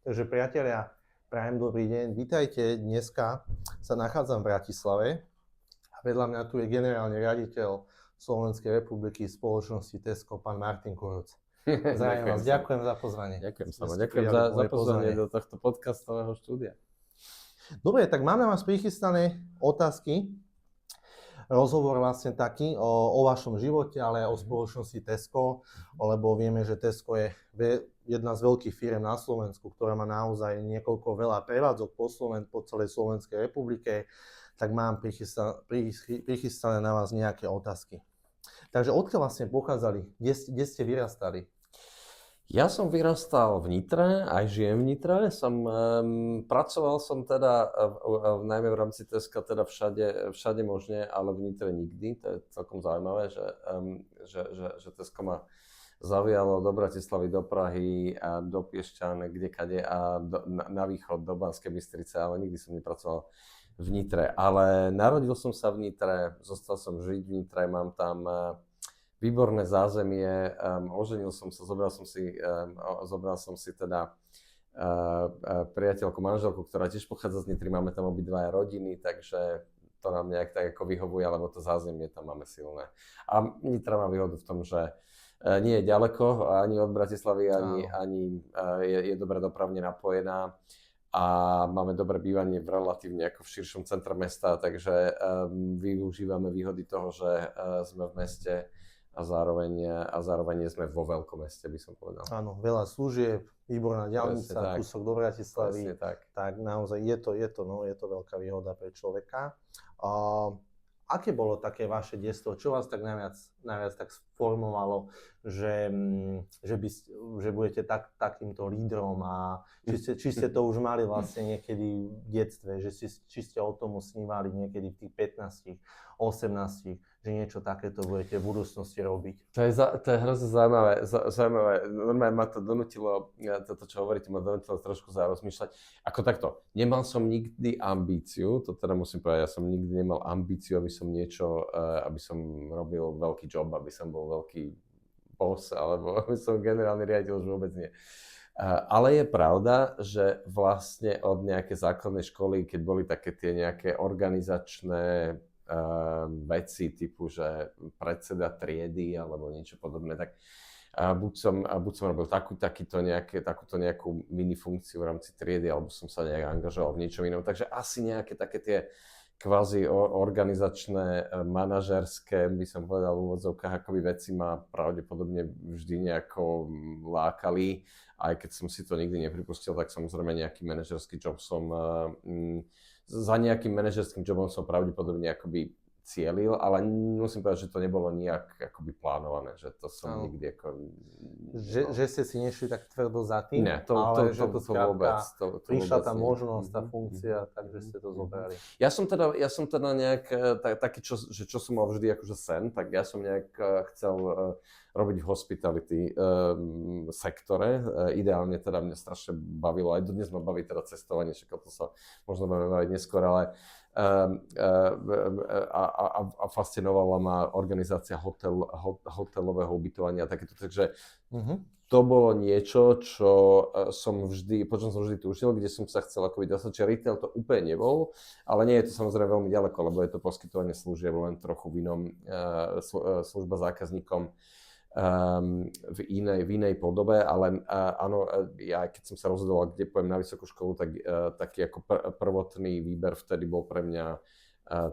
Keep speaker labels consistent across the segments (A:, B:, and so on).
A: Takže priatelia, prajem dobrý deň. Vítajte, dneska sa nachádzam v Bratislave a vedľa mňa tu je generálny riaditeľ Slovenskej republiky spoločnosti Tesco, pán Martin Kuruc. Zdravím vás, ďakujem za pozvanie.
B: Ďakujem za pozvanie do tohto podcastového štúdia.
A: Dobre, tak máme vás prichystané otázky. Rozhovor vlastne taký o vašom živote, ale aj o spoločnosti Tesco, lebo vieme, že Tesco je jedna z veľkých firiem na Slovensku, ktorá má naozaj niekoľko veľa prevádzok po celej Slovenskej republike, tak mám prichystané na vás nejaké otázky. Takže odkiaľ vlastne pochádzali? Kde ste vyrastali?
B: Ja som vyrastal v Nitre, aj žijem v Nitre. Pracoval som teda najmä v rámci Teska teda všade možne, ale v Nitre nikdy. To je celkom zaujímavé, že Tesko ma zavialo do Bratislavy, do Prahy, a do Piešťan, kdekade a na východ, do Banskej Bystrice, ale nikdy som nepracoval v Nitre. Ale narodil som sa v Nitre, zostal som žiť v Nitre, mám tam výborné zázemie, oženil som sa, zobral som si teda priateľku, manželku, ktorá tiež pochádza z Nitry, máme tam obidvaja rodiny, takže to nám nejak tak ako vyhovuje, lebo to zázemie tam máme silné. A Nitra má výhodu v tom, že nie je ďaleko ani od Bratislavy, ani je dobre dopravne napojená a máme dobré bývanie v relatívne ako v širšom centre mesta, takže využívame výhody toho, že sme v meste a zároveň sme vo veľkom meste, by som povedal.
A: Áno, veľa služieb, výborná diaľnica, kúsok do Bratislavy. Tak naozaj je to veľká výhoda pre človeka. Aké bolo také vaše detstvo? Čo vás tak najviac tak sformovalo, že budete takýmto lídrom a či ste to už mali vlastne niekedy v detstve, či ste o tom snívali niekedy v tých 15, 18, že niečo takéto budete v budúcnosti robiť?
B: To je hrozne zaujímavé. Normálne ma to donútilo, toto čo hovoríte, ma donútilo trošku zarozmýšľať. Ako takto, nemal som nikdy ambíciu, to teda musím povedať, ja som nikdy nemal ambíciu, aby som robil veľký job, aby som bol veľký boss, alebo aby som generálny riaditeľ, už vôbec nie. Ale je pravda, že vlastne od nejakej základnej školy, keď boli také tie nejaké organizačné veci typu, že predseda triedy alebo niečo podobné, tak buď som robil takúto nejakú mini funkciu v rámci triedy, alebo som sa nejak angažoval v niečom inom. Takže asi nejaké také tie kvázi organizačné, manažerské, by som povedal v úvodzovkách, akoby veci ma pravdepodobne vždy nejako lákali. Aj keď som si to nikdy nepripustil, tak samozrejme nejaký manažerský job za nejakým manažerským jobom som pravdepodobne akoby cielil, ale musím povedať, že to nebolo nejak akoby plánované, že to som nikdy ako...
A: Že ste si nešli tak tvrdo za tým,
B: ale že to vôbec...
A: Prišla tá možnosť, tá funkcia, takže ste to zobrali.
B: Ja som teda nejak taký, čo som mal vždy akože sen, tak ja som nejak chcel robiť v hospitality sektore. Ideálne teda mňa strašne bavilo, aj dodnes ma baví teda cestovanie, však to sa možno budeme baviť neskôr, ale a fascinovala ma organizácia hotelového ubytovania a takéto, takže to bolo niečo, po čom som vždy túžil, kde som sa chcel akoby dostať, že retail to úplne nebol, ale nie je to samozrejme veľmi ďaleko, lebo je to poskytovanie služieb len trochu v inom, služba zákazníkom v inej podobe, ale áno, ja keď som sa rozhodoval, kde pôjdem na vysokú školu, tak taký ako prvotný výber vtedy bol pre mňa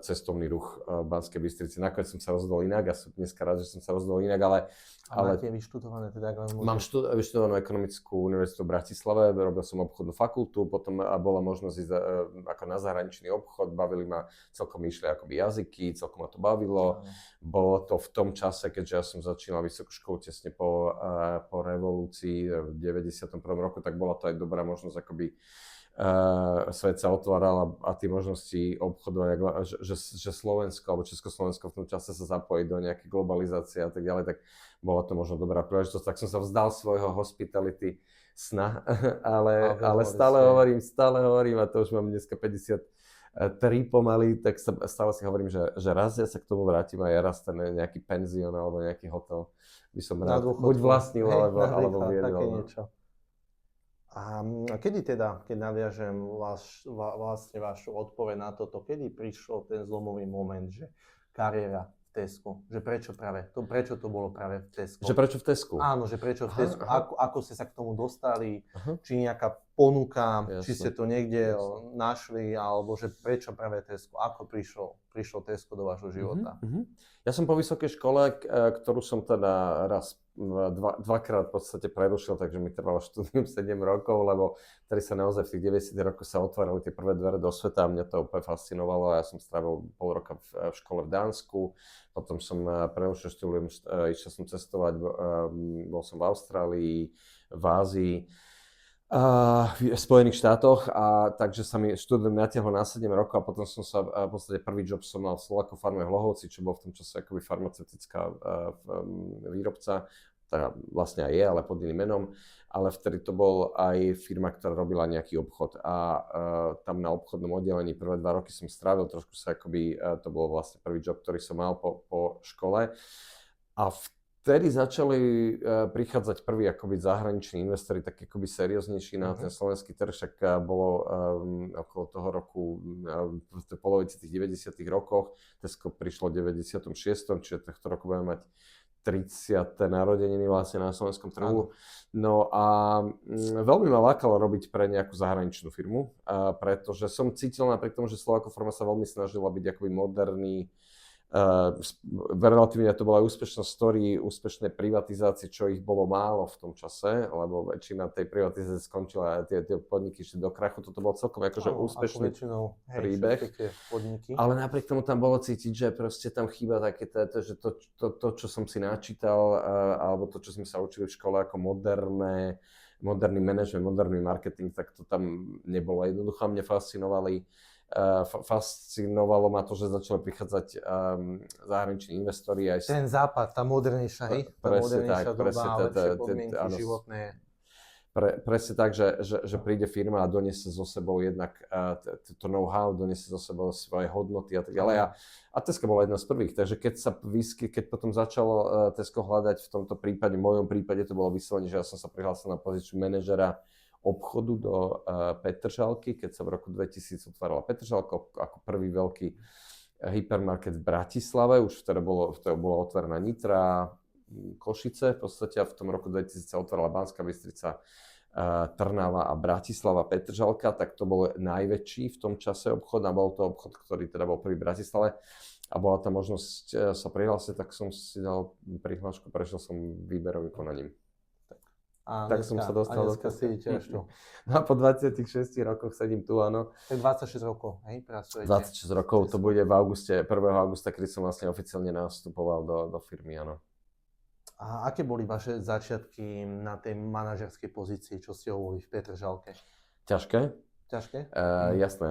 B: cestovný ruch v Banskej Bystrici. Nakoniec som sa rozhodol inak a som dneska rád, že som sa rozhodol inak, ale
A: máte vyštudované teda?
B: Mám vyštudovanú ekonomickú univerzitu v Bratislave, robil som obchodnú fakultu, potom bola možnosť ísť ako na zahraničný obchod, bavili ma, celkom išli akoby jazyky, celkom ma to bavilo. Bolo to v tom čase, keďže ja som začínal vysokú školu tesne po revolúcii v 91. roku, tak bola to aj dobrá možnosť akoby svet sa otváral a tie možnosti obchodovania, že Slovensko alebo Československo v tom čase sa zapojiť do nejakej globalizácie a tak ďalej, tak bola to možno dobrá príležitosť. Tak som sa vzdal svojho hospitality sna, ale stále hovorím a to už mám dneska 53 pomaly, tak stále si hovorím, že raz ja sa k tomu vrátim a ja raz ten nejaký penzión alebo nejaký hotel by som rád buď vlastnil alebo viedol.
A: A kedy teda, keď naviažem vlastne vašu odpoveď na toto, kedy prišiel ten zlomový moment, že kariéra v Tesku? Že prečo to bolo práve v Tesku?
B: Že prečo v Tesku?
A: Áno, že prečo v Tesku. Ako ste sa k tomu dostali? Či nejaká ponuka, či ste to niekde našli, alebo že prečo práve Tesku? Ako prišlo Tesco do vášho života?
B: Ja som po vysokej škole, ktorú som teda dvakrát v podstate prerušil, takže mi trvalo štúdium 7 rokov, lebo tady sa naozaj v tých 90 rokoch sa otvárali tie prvé dvere do sveta a mňa to úplne fascinovalo. Ja som strávil pol roka v škole v Dánsku, potom som prerušil štúdium, išiel som cestovať, bol som v Austrálii, v Ázii, v Spojených štátoch, a takže sa mi štúdium natiahlo na 7 rokov a potom som sa v podstate prvý job som mal v Slováko farme v Lohovci, čo bol v tom čase akoby farmaceutická výrobca, teda vlastne aj je, ale pod iným menom, ale vtedy to bol aj firma, ktorá robila nejaký obchod a tam na obchodnom oddelení prvé 2 roky som strávil, trošku sa akoby, to bol vlastne prvý job, ktorý som mal po škole a vtedy začali prichádzať prví akoby zahraniční investori, tak akoby serióznejší na ten slovenský trh, však bolo okolo toho roku, v polovici tých 90 rokoch, Tesco prišlo v 96, čiže tohto roku budeme mať 30. narodeniny vlastne na slovenskom trhu. No a veľmi ma lákalo robiť pre nejakú zahraničnú firmu, pretože som cítil napriek tomu, že Slováko Farma sa veľmi snažila byť akoby moderný, relatívne to bola úspešná story, úspešné privatizácie, čo ich bolo málo v tom čase, lebo väčšina tej privatizácie skončila a tie podniky išli do krachu. Toto bol celkom akože úspešný príbeh. Ale napriek tomu tam bolo cítiť, že proste tam chýba také, že to, čo som si načítal, alebo to, čo sme sa učili v škole ako moderný manažment, moderný marketing, tak to tam nebolo. Jednoducho mne fascinovalo ma to, že začali prichádzať zahraniční investori.
A: Ten západ, tá modernejšia, tá modernejšia doba, lepšie podmienky životné.
B: Presne tak, že príde firma a doniesie so sebou jednak to know-how, doniesie so sebou svoje hodnoty a tak ďalej. A Tesco bola jedna z prvých, takže keď potom začalo Tesco hľadať v tomto prípade, v mojom prípade to bolo vyslovene, že ja som sa prihlásil na pozíciu manažera obchodu do Petržalky, keď sa v roku 2000 otvárala Petržalka ako prvý veľký hypermarket v Bratislave, už vtedy bola otvorená Nitra, Košice, v podstate v tom roku 2000 sa otvárala Banská Bystrica, Trnava a Bratislava, Petržalka, tak to bol najväčší v tom čase obchod a bol to obchod, ktorý teda bol prvý v Bratislave a bola tam možnosť sa prihlásiť, tak som si dal prihlášku, prešiel som výberovým konaním. Tak som sa dostal do toho. No a po 26 rokoch sedím tu, áno.
A: Tak 26 rokov, hej, pracujete?
B: 26 rokov, to bude v auguste, 1. augusta, kedy som vlastne oficiálne nastupoval do firmy, áno.
A: A aké boli vaše začiatky na tej manažerskej pozícii, čo ste hovorili v Petržalke?
B: Ťažké? Jasné.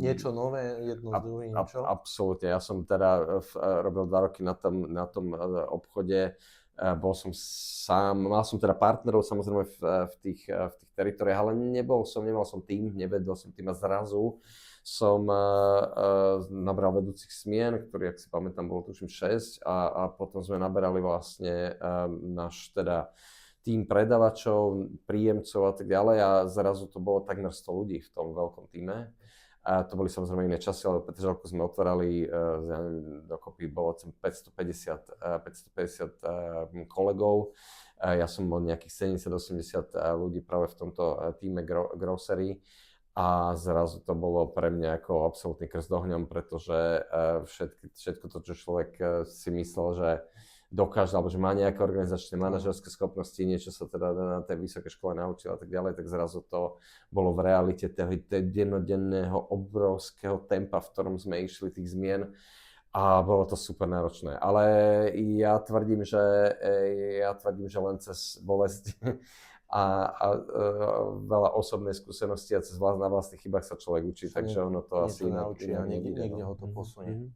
A: Niečo nové, jedno s druhým, čo?
B: Absolútne, ja som teda robil 2 roky na tom obchode. Bol som sám, mal som teda partnerov samozrejme v tých teritoriách, ale nemal som tým, nevedol som tým a zrazu som nabral vedúcich smien, ktorý, ak si pamätám, bolo tuším 6 a potom sme naberali vlastne náš teda tým predavačov, príjemcov a tak ďalej a zrazu to bolo takmer 100 ľudí v tom veľkom týme. A to boli samozrejme iné časy, ale Petržalku sme otvárali, dokopy bolo 550 kolegov. Ja som bol nejakých 70-80 ľudí práve v tomto týme grocery a zrazu to bolo pre mňa ako absolútny krst ohňom, pretože všetko to, čo človek si myslel, že dokáže, alebo že má nejaké organizačné manažerské schopnosti, niečo sa teda na tej vysokej škole naučil a tak ďalej, tak zrazu to bolo v realite dennodenného obrovského tempa, v ktorom sme išli tých zmien a bolo to super náročné. Ale ja tvrdím, že len cez bolesť a veľa osobnej skúsenosti a cez na vlastných chybách sa človek učí, takže ono to asi
A: naučí a niekde ho to posunie.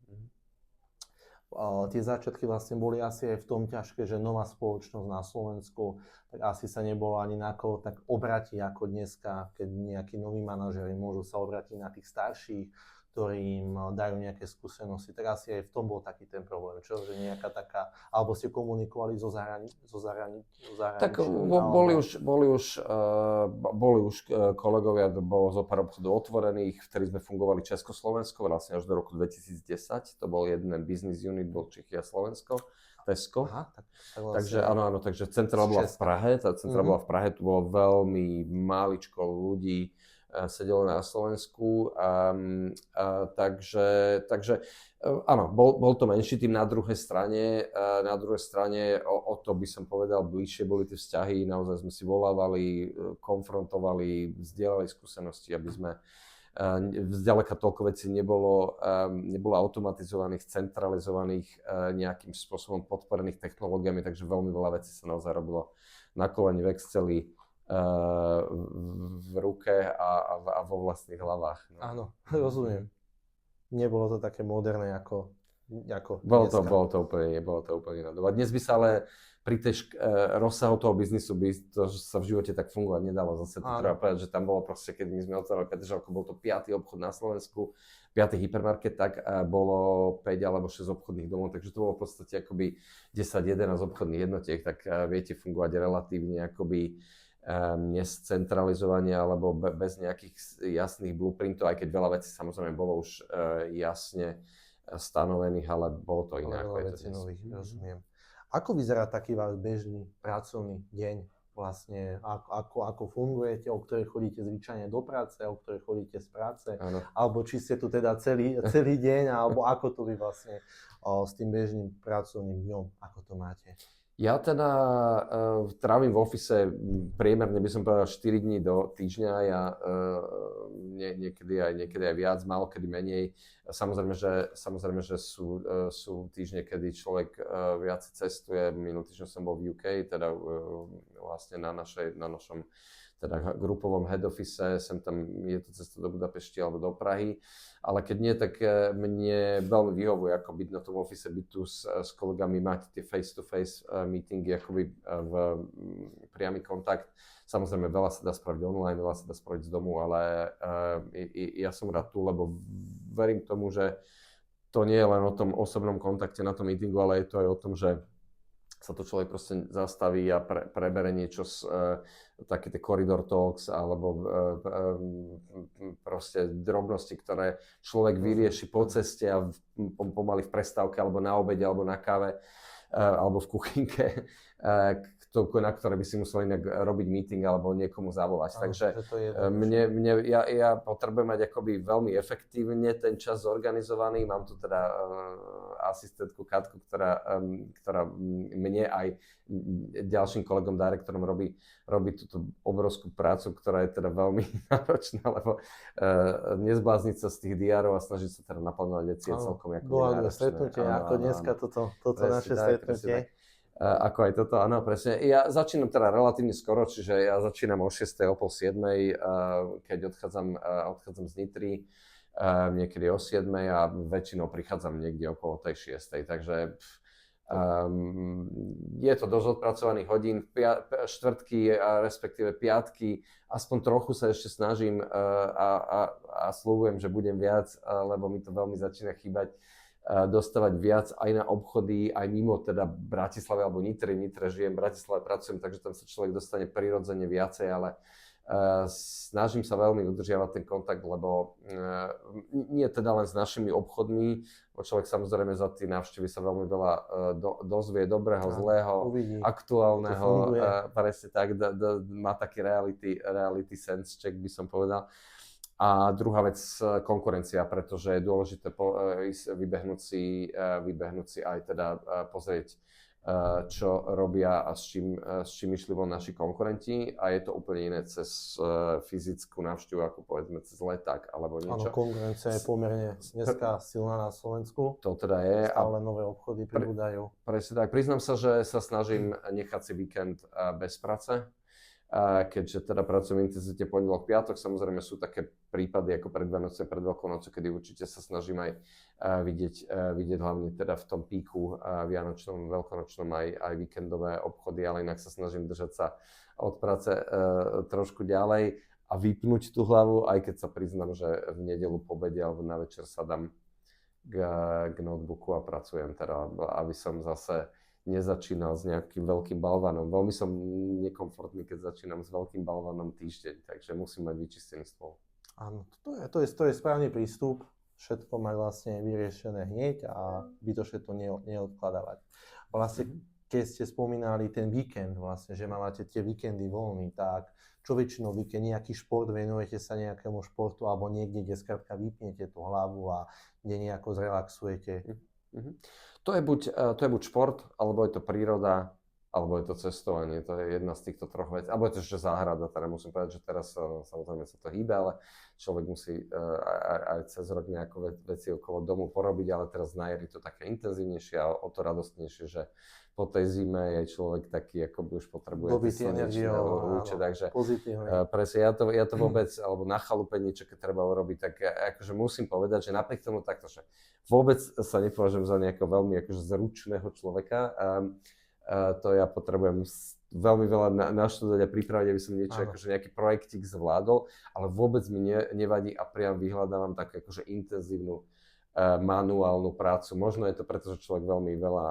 A: Tie začiatky vlastne boli asi aj v tom ťažké, že nová spoločnosť na Slovensku, tak asi sa nebolo ani na koho tak obrátiť ako dneska, keď nejakí noví manažeri môžu sa obrátiť na tých starších, ktorí im dajú nejaké skúsenosti. Tak asi aj v tom bol taký ten problém, čo? Že nejaká taká, alebo ste komunikovali zo zahraničím?
B: Tak boli už kolegovia, bolo zo pár obchodov otvorených, vtedy sme fungovali Československo, vlastne až do roku 2010, to bol jeden business unit, bol Čechy a Slovensko. Tesco. Aha, takže áno, takže centrála bola v Prahe, bola v Prahe, tu bolo veľmi máličko ľudí, sedelo na Slovensku, takže áno, bol to menší tým. Na druhej strane o to by som povedal, bližšie boli tie vzťahy, naozaj sme si volávali, konfrontovali, zdieľali skúsenosti, aby sme zďaleka toľko vecí nebolo automatizovaných, centralizovaných, nejakým spôsobom podporených technológiami, takže veľmi veľa vecí sa naozaj robilo na koleni, v Exceli, v ruke a vo vlastných hlavách. No.
A: Áno, rozumiem. Nebolo to také moderné ako
B: bolo to úplne iné. Dnes by sa ale pri tej rozsahu toho biznisu by to sa v živote tak fungovať nedalo. Zase to treba povedať, že tam bolo proste, keď my sme otvorili Petržalku, bol to 5. obchod na Slovensku, 5. hypermarket, tak bolo 5 alebo 6 obchodných domov, takže to bolo v podstate akoby 10-11 obchodných jednotiek, tak viete fungovať relatívne akoby nescentralizovanie alebo bez nejakých jasných blueprintov, aj keď veľa vecí samozrejme bolo už jasne stanovených, ale bolo to iné.
A: Rozumiem. Ako vyzerá taký váš bežný pracovný deň? Vlastne, ako fungujete, o ktorej chodíte zvyčajne do práce, o ktorej chodíte z práce?
B: Ano.
A: Alebo či ste tu teda celý deň, alebo ako to vy vlastne s tým bežným pracovným dňom, ako to máte?
B: Ja teda trávim v office priemerne, by som povedal, 4 dní do týždňa, ja niekedy aj viac, málo kedy menej. Samozrejme, že sú týždne, kedy človek viac cestuje. Minulý týždeň som bol v UK, teda vlastne na našom teda grupovom head office, sem tam je to cesta do Budapešti alebo do Prahy, ale keď nie, tak mne veľmi vyhovuje ako byť na tom office, byť tu s kolegami, mať tie face-to-face meetingy, akoby v priamy kontakt. Samozrejme, veľa sa dá spraviť online, veľa sa dá spraviť z domu, ale ja som rád tu, lebo verím tomu, že to nie je len o tom osobnom kontakte na tom meetingu, ale je to aj o tom, že sa to človek proste zastaví a prebere niečo z také tie corridor talks alebo proste drobnosti, ktoré človek vyrieši po ceste a pomaly v prestávke alebo na obede alebo na káve alebo v kuchynke, na ktoré by si musel inak robiť meeting alebo niekomu zavolať. Takže ja potrebujem mať akoby veľmi efektívne ten čas zorganizovaný. Mám tu teda asistentku Katku, ktorá mne aj ďalším kolegom, direktorom robí túto obrovskú prácu, ktorá je teda veľmi náročná, lebo nezblázniť sa z tých diárov a snažiť sa teda naplánovať veci je celkom ako náročné.
A: Stretnutie, ako dneska toto naše stretnutie.
B: Ako aj toto, áno, presne. Ja začínam teda relatívne skoro, čiže ja začínam o 6, o pol 7, keď odchádzam z Nitry, niekedy o 7 a väčšinou prichádzam niekde okolo tej 6. Takže je to dosť odpracovaných hodín, štvrtky, respektíve piatky, aspoň trochu sa ešte snažím a sľubujem, že budem viac, lebo mi to veľmi začína chýbať, dostávať viac aj na obchody, aj mimo teda Bratislavy alebo Nitre žijem, v Bratislave pracujem, takže tam sa človek dostane prirodzene viacej, ale snažím sa veľmi udržiavať ten kontakt, lebo nie teda len s našimi obchodmi, človek samozrejme za tie návštevy sa veľmi veľa dozvie, dobrého, zlého, aktuálneho, presne tak, má taký reality sense check, by som povedal. A druhá vec, konkurencia, pretože je dôležité vybehnúť si aj teda pozrieť, čo robia a s čím išli von naši konkurenti, a je to úplne iné cez fyzickú návštevu, ako povedzme cez leták alebo niečo.
A: Áno, konkurencia je pomerne dneska silná na Slovensku.
B: To teda je.
A: Stále nové obchody pribúdajú.
B: Presne tak. Priznám sa, že sa snažím nechať si víkend bez práce. Keďže teda pracujem intenzívne pondelok, piatok, samozrejme sú také prípady ako pred Vianoce, pred Veľkou nocou, kedy určite sa snažím aj vidieť hlavne teda v tom píku vianočnom, veľkonočnom aj víkendové obchody, ale inak sa snažím držať sa od práce trošku ďalej. A vypnúť tú hlavu, aj keď sa priznám, že v nedeľu po obede alebo na večer sa dám k notebooku a pracujem teda, aby som zase nezačínal s nejakým veľkým balvanom. Veľmi som nekomfortný, keď začínam s veľkým balvanom týždeň, takže musím mať vyčistený stôl.
A: Áno, to je správny prístup. Všetko mať vlastne vyriešené hneď a bytočne to neodkladávať. Vlastne, keď ste spomínali ten víkend, vlastne, že máte tie víkendy voľný, tak čo väčšinou víkend, nejaký šport, venujete sa nejakému športu alebo niekde, kde skrátka vypnete tú hlavu a kde nejako zrelaxujete?
B: To je buď šport, alebo je to príroda, alebo je to cestovanie, to je jedna z týchto troch vecí. Alebo je to ešte záhrada, teda musím povedať, že teraz samozrejme sa to hýbe, ale človek musí aj cez rok nejaké veci okolo domu porobiť, ale teraz na jar je to také intenzívnejšie a o to radostnejšie, že po tej zime je človek taký, ako by už potrebuje
A: slnečné
B: lúče, takže presne, ja to vôbec, alebo na chalupe niečo, keď treba urobiť, tak akože musím povedať, že napriek tomu takto, že vôbec sa nepovažujem za nejakého veľmi akože zručného človeka, to ja potrebujem veľmi veľa naštudovať a pripraviť, aby som niečo akože nejaký projektík zvládol, ale vôbec mi nevadí a priam vyhľadávam takú akože intenzívnu manuálnu prácu. Možno je to preto, že človek veľmi veľa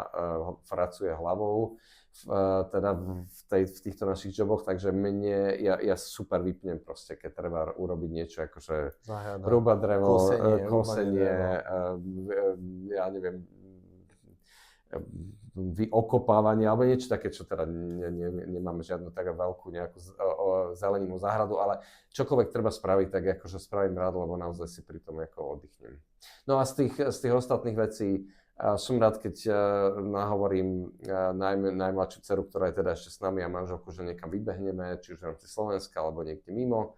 B: pracuje hlavou v týchto našich joboch, takže ja super vypnem proste, keď treba urobiť niečo akože rúbať drevo, kosenie, ja neviem, okopávanie alebo niečo také, čo teda nemáme žiadnu tak veľkú nejakú zeleninu záhradu, ale čokoľvek treba spraviť, tak akože spravím rád, lebo naozaj si pri tom ako oddychnem. No a z tých ostatných vecí som rád, keď nahovorím najmladšiu dceru, ktorá je teda ešte s nami a manželku, že niekam vybehneme, či už v rámci Slovenska alebo niekde mimo,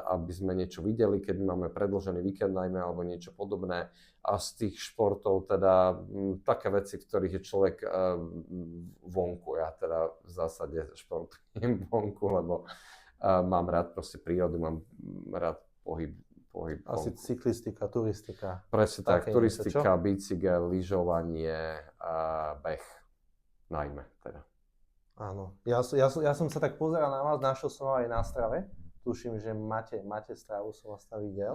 B: aby sme niečo videli, keď máme predĺžený víkend najmä alebo niečo podobné. A z tých športov teda také veci, v ktorých je človek vonku. Ja teda v zásade športujem vonku, lebo mám rád proste prírodu, mám rád pohyb.
A: Asi cyklistika, turistika.
B: Presne tak, turistika, bicykel, lyžovanie, beh najmä teda.
A: Áno, ja som sa tak pozeral na vás, našiel som aj na Strave. Tuším, že máte stravu, som vás tam videl.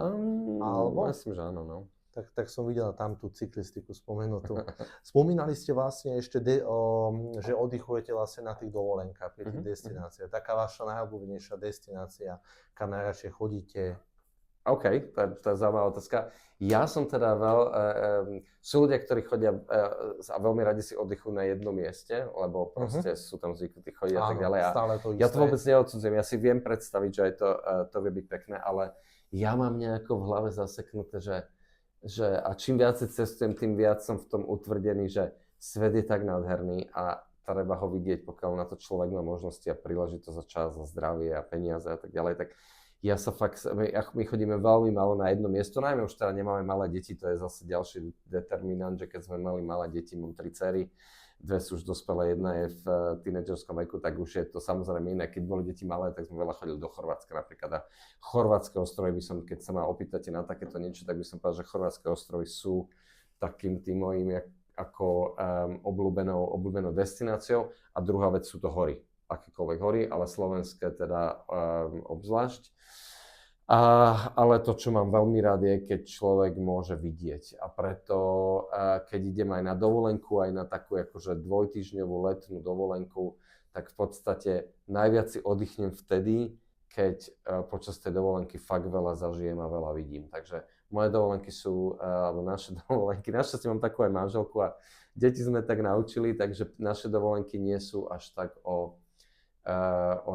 A: Alebo?
B: Myslím, že áno, no.
A: Tak som videl tam tú cyklistiku spomenutú. Spomínali ste vlastne ešte, že oddychujete vlastne na tých dovolenkách pri tých destináciách. Taká vaša najobľúbenejšia destinácia, kam najradšej chodíte?
B: OK, to je zaujímavá otázka. Ja som teda sú ľudia, ktorí chodia a veľmi radi si oddychujú na jednom mieste, lebo proste sú tam zvyknutí chodiť a tak ďalej. Ja to vôbec neodsudzujem. Ja si viem predstaviť, že aj to vie byť pekné, ale ja mám nejako v hlave zaseknuté, že a čím viacej cestujem, tým viac som v tom utvrdený, že svet je tak nádherný a treba ho vidieť, pokiaľ na to človek má možnosti a príležitosť a čas a zdravie a peniaze a tak ďalej, tak ja sa fakt, my chodíme veľmi málo na jedno miesto, najmä už teda nemáme malé deti, to je zase ďalší determinant, že keď sme mali malé deti, mám 3 dcery, 2 sú už dospelé, jedna je v tínedžerskom veku, tak už je to samozrejme iné. Keď boli deti malé, tak sme veľa chodili do Chorvátska napríklad. A chorvátske ostrovy by som, keď sa ma opýtate na takéto niečo, tak by som povedal, že chorvátske ostrovy sú takým tým mojím ako obľúbenou destináciou. A druhá vec sú to hory. Akékoľvek hory, ale slovenské teda obzvlášť. Ale to, čo mám veľmi rád, je, keď človek môže vidieť. A preto, keď idem aj na dovolenku, aj na takú akože dvojtýždňovú letnú dovolenku, tak v podstate najviac si oddychnem vtedy, keď počas tej dovolenky fakt veľa zažijem a veľa vidím. Takže moje dovolenky sú, alebo naše dovolenky, našťastie mám takú aj manželku a deti sme tak naučili, takže naše dovolenky nie sú až tak o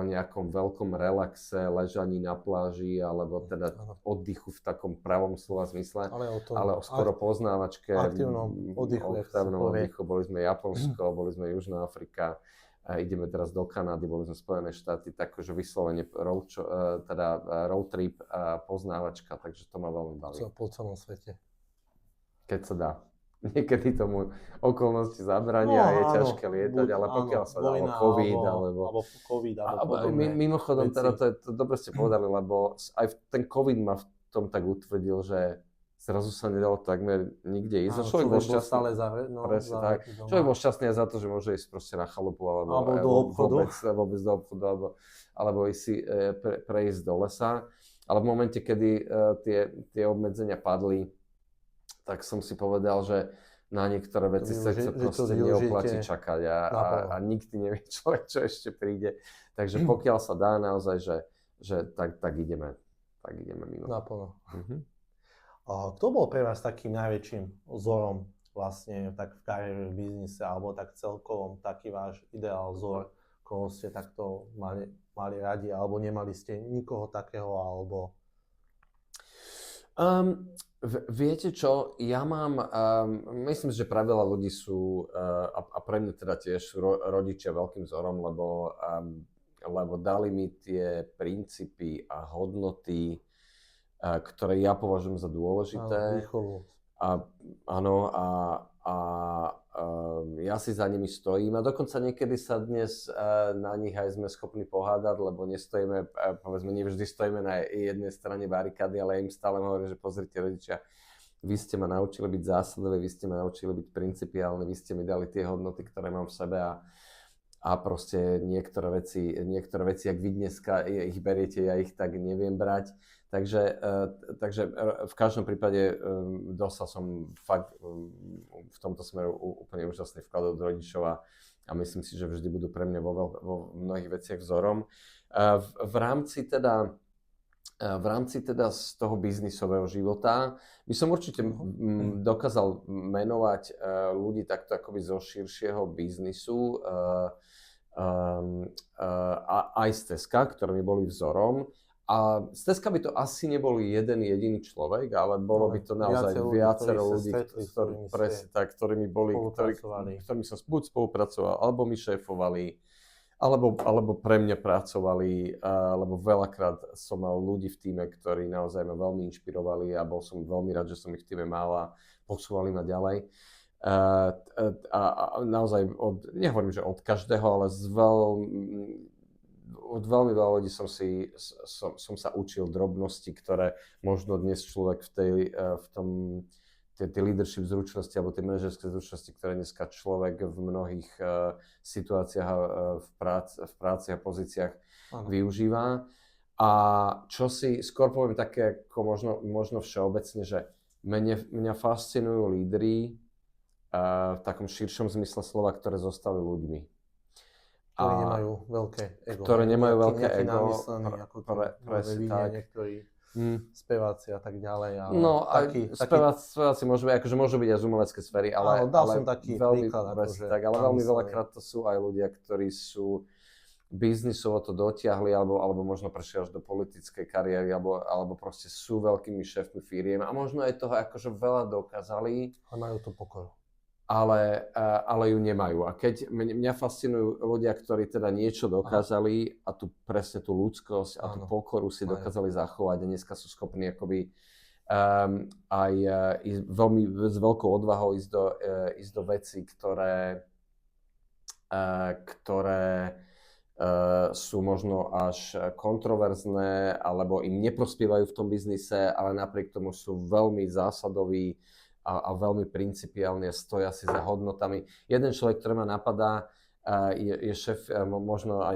B: nejakom veľkom relaxe, ležaní na pláži, alebo teda oddychu v takom pravom slova zmysle, ale o skoro poznávačke,
A: aktívnom oddychu.
B: Boli sme Japonsko, boli sme Južná Afrika, ideme teraz do Kanady, boli sme Spojené štáty, takže vyslovene road trip a poznávačka, takže to ma veľmi baví.
A: Po celom svete.
B: Keď sa dá. Niekedy tomu okolnosti zabrania a je ťažké lietať, ale pokiaľ sa dalo COVID alebo podobné. Mimochodom, teda to dobre ste povedali, lebo aj ten COVID ma v tom tak utvrdil, že zrazu sa nedalo takmer nikde ísť.
A: Áno, človek bol stále
B: presne tak. Človek bol šťastný aj za to, že môže ísť proste na chalupu
A: alebo do obchodu.
B: Vôbec do obchodu, alebo ísť si prejsť do lesa. Ale v momente, kedy tie obmedzenia padli, tak som si povedal, že na niektoré veci sa proste neoplatí čakať a nikdy nevie človek, čo ešte príde. Takže pokiaľ sa dá naozaj, že tak ideme mimo.
A: Naplno. Kto bol pre vás takým najväčším vzorom vlastne tak v kariére, v biznise, alebo tak celkovom taký váš ideál vzor, koho ste takto mali radi, alebo nemali ste nikoho takého, alebo...
B: Viete čo, ja mám, myslím, že pre veľa ľudí sú, a pre mňa teda tiež sú rodičia veľkým vzorom, lebo dali mi tie princípy a hodnoty, ktoré ja považujem za dôležité. Ja si za nimi stojím a dokonca niekedy sa dnes na nich aj sme schopní pohádať, lebo nestojíme, povedzme, nevždy stojíme na jednej strane barikády, ale ja im stále hovorím, že pozrite rodičia, vy ste ma naučili byť zásadaví, vy ste ma naučili byť principiálni, vy ste mi dali tie hodnoty, ktoré mám v sebe a proste niektoré veci, ak vy dneska ich beriete, ja ich tak neviem brať. Takže v každom prípade dostal som fakt v tomto smeru úplne úžasný vklad od rodičov a myslím si, že vždy budú pre mňa vo mnohých veciach vzorom. V rámci teda z toho biznisového života by som určite dokázal menovať ľudí takto akoby zo širšieho biznisu aj z Teska, ktorí mi boli vzorom. A z Teska by to asi nebol jeden jediný človek, ale bolo by to naozaj viacero ľudí, ktorými som buď spolupracoval, alebo mi šéfovali, alebo pre mňa pracovali, lebo veľakrát som mal ľudí v tíme, ktorí naozaj ma veľmi inšpirovali a bol som veľmi rád, že som ich v tíme mal a posúvali ma ďalej. A naozaj, nehovorím, že od každého, ale od veľmi veľa ľudí som sa učil drobnosti, ktoré možno dnes človek tej leadership zručnosti alebo tie manažerské zručnosti, ktoré dneska človek v mnohých situáciách v práci a pozíciách využíva. A čo si skôr poviem také ako možno všeobecne, že mňa fascinujú lídri v takom širšom zmysle slova, ktoré zostali ľuďmi.
A: Ktorí nemajú veľké ego.
B: Ktoré nemajú veľké ego.
A: Namyslený, ako niektorí speváci a tak ďalej. Ale
B: speváci môžu byť aj z umeleckej sféry, ale
A: som taký príklad.
B: Ale veľmi veľakrát to sú aj ľudia, ktorí sú biznisovo to dotiahli, alebo možno prešli až do politickej kariéry, alebo proste sú veľkými šéfmi firiem a možno aj toho akože veľa dokázali.
A: A majú to pokoru.
B: Ale ju nemajú. A keď mňa fascinujú ľudia, ktorí teda niečo dokázali a presne tú ľudskosť a tú pokoru si dokázali zachovať a dneska sú schopní akoby aj veľmi s veľkou odvahou ísť do vecí, ktoré sú možno až kontroverzné alebo im neprospievajú v tom biznise, ale napriek tomu sú veľmi zásadoví a veľmi principiálne stoja si za hodnotami. Jeden človek, ktorý ma napadá, je šéf, možno aj